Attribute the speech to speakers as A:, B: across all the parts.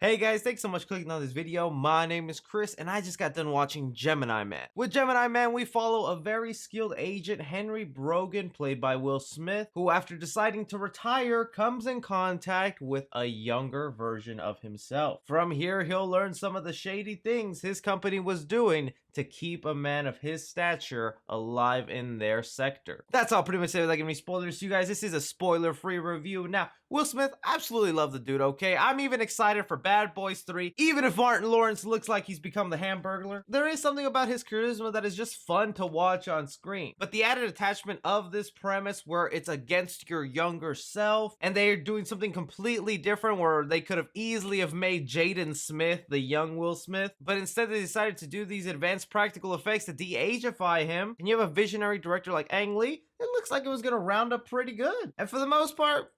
A: Hey guys, thanks so much for clicking on this video. My name is Chris and I just got done watching Gemini Man. With Gemini Man, we follow a very skilled agent, Henry Brogan, played by Will Smith, who after deciding to retire, comes in contact with a younger version of himself. From here, he'll learn some of the shady things his company was doing to keep a man of his stature alive in their sector. That's all pretty much it without giving me spoilers to you guys. This is a spoiler-free review. Now, Will Smith, absolutely love the dude, okay? I'm even excited for Bad Boys 3, even if Martin Lawrence looks like he's become the Hamburglar. There is something about his charisma that is just fun to watch on screen. But the added attachment of this premise where it's against your younger self, and they're doing something completely different where they could have easily have made Jaden Smith the young Will Smith, but instead they decided to do these advanced practical effects to de-ageify him, and you have a visionary director like Ang Lee, it looks like it was gonna round up pretty good. And for the most part,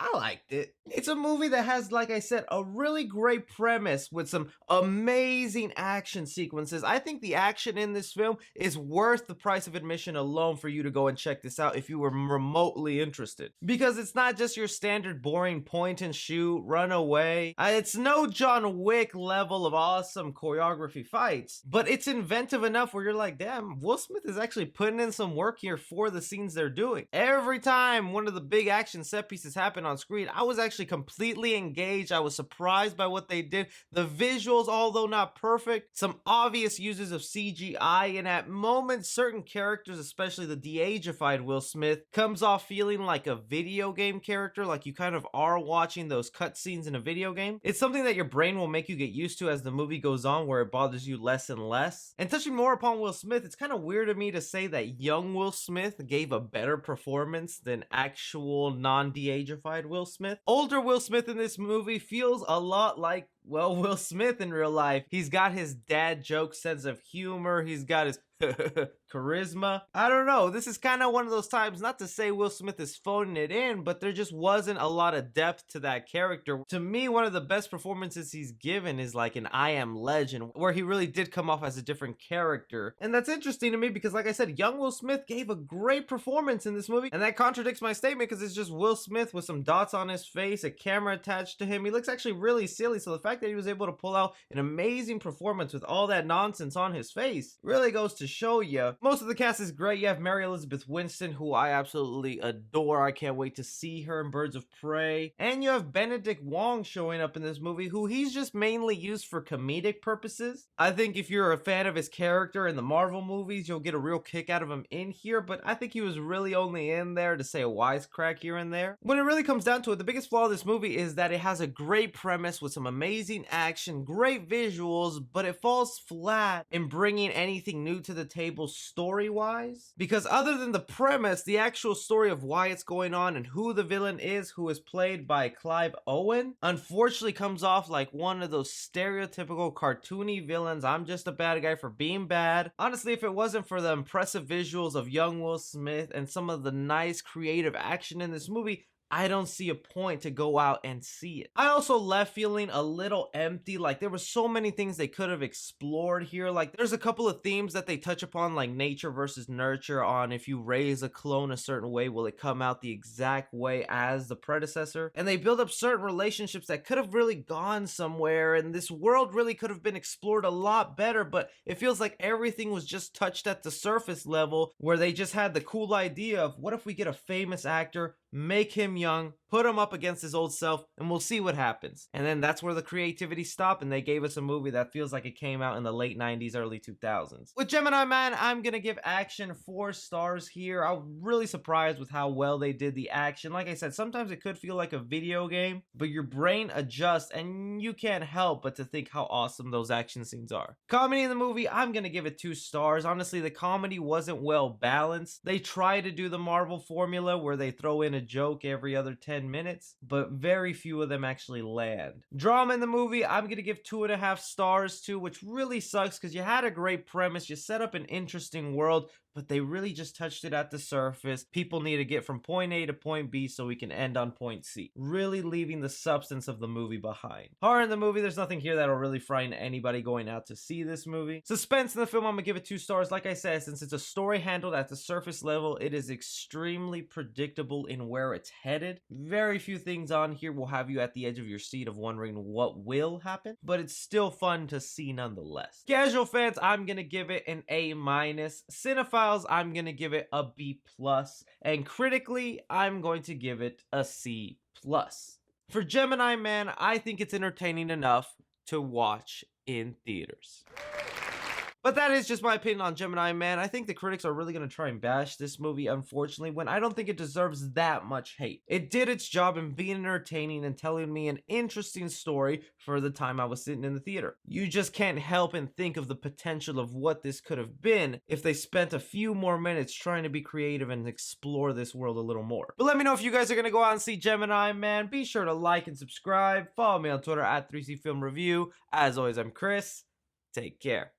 A: I liked it. It's a movie that has, like I said, a really great premise with some amazing action sequences. I think the action in this film is worth the price of admission alone for you to go and check this out if you were remotely interested. Because it's not just your standard boring point and shoot, run away. It's no John Wick level of awesome choreography fights, but it's inventive enough where you're like, damn, Will Smith is actually putting in some work here for the scenes they're doing. Every time one of the big action set pieces happen on screen, I was actually completely engaged. I was surprised by what they did. The visuals, although not perfect, some obvious uses of CGI, and at moments certain characters, especially the de-ageified Will Smith, comes off feeling like a video game character, like you kind of are watching those cutscenes in a video game. It's something that your brain will make you get used to as the movie goes on, where it bothers you less and less. And touching more upon Will Smith, it's kind of weird to me to say that young Will Smith gave a better performance than actual non-de-ageified Will Smith. Older Will Smith in this movie feels a lot like, well, Will Smith in real life. He's got his dad joke sense of humor. He's got his charisma. I don't know. This is kind of one of those times, not to say Will Smith is phoning it in, but there just wasn't a lot of depth to that character. To me, one of the best performances he's given is like an I Am Legend, where he really did come off as a different character. And that's interesting to me because, like I said, young Will Smith gave a great performance in this movie, and that contradicts my statement because it's just Will Smith with some dots on his face, a camera attached to him. He looks actually really silly, so the fact that he was able to pull out an amazing performance with all that nonsense on his face really goes to show you. Most of the cast is great. You have Mary Elizabeth Winstead, who I absolutely adore. I can't wait to see her in Birds of Prey. And you have Benedict Wong showing up in this movie, who he's just mainly used for comedic purposes. I think if you're a fan of his character in the Marvel movies, you'll get a real kick out of him in here, but I think he was really only in there to say a wisecrack here and there. When it really comes down to it, the biggest flaw of this movie is that it has a great premise with some amazing action, great visuals, but it falls flat in bringing anything new to the table story-wise. Because other than the premise, the actual story of why it's going on and who the villain is, who is played by Clive Owen, unfortunately comes off like one of those stereotypical cartoony villains. I'm just a bad guy for being bad. Honestly, if it wasn't for the impressive visuals of young Will Smith and some of the nice creative action in this movie, I don't see a point to go out and see it. I also left feeling a little empty, like there were so many things they could have explored here. Like there's a couple of themes that they touch upon, like nature versus nurture, on if you raise a clone a certain way, will it come out the exact way as the predecessor? And they build up certain relationships that could have really gone somewhere, and this world really could have been explored a lot better, but it feels like everything was just touched at the surface level, where they just had the cool idea of what if we get a famous actor, make him young, put him up against his old self, and we'll see what happens. And then that's where the creativity stopped, and they gave us a movie that feels like it came out in the late 90s, early 2000s. With Gemini Man, I'm gonna give action 4 stars here. I'm really surprised with how well they did the action. Like I said, sometimes it could feel like a video game, but your brain adjusts, and you can't help but to think how awesome those action scenes are. Comedy in the movie, I'm gonna give it 2 stars. Honestly, the comedy wasn't well balanced. They try to do the Marvel formula where they throw in a joke every other 10 minutes, but very few of them actually land. Drama in the movie, I'm gonna give 2.5 stars to, which really sucks because you had a great premise, you set up an interesting world, but they really just touched it at the surface. People need to get from point A to point B so we can end on point C, really leaving the substance of the movie behind. Horror in the movie, there's nothing here that'll really frighten anybody going out to see this movie. Suspense in the film, I'm gonna give it 2 stars. Like I said, since it's a story handled at the surface level, it is extremely predictable in where it's headed. Very few things on here will have you at the edge of your seat of wondering what will happen, but it's still fun to see nonetheless. Casual fans, I'm gonna give it an A-. Cinephiles, I'm gonna give it a B+, and critically, I'm going to give it a C+. For Gemini Man, I think it's entertaining enough to watch in theaters. But that is just my opinion on Gemini Man. I think the critics are really going to try and bash this movie, unfortunately, when I don't think it deserves that much hate. It did its job in being entertaining and telling me an interesting story for the time I was sitting in the theater. You just can't help and think of the potential of what this could have been if they spent a few more minutes trying to be creative and explore this world a little more. But let me know if you guys are going to go out and see Gemini Man. Be sure to like and subscribe. Follow me on Twitter at 3C Film Review. As always, I'm Chris. Take care.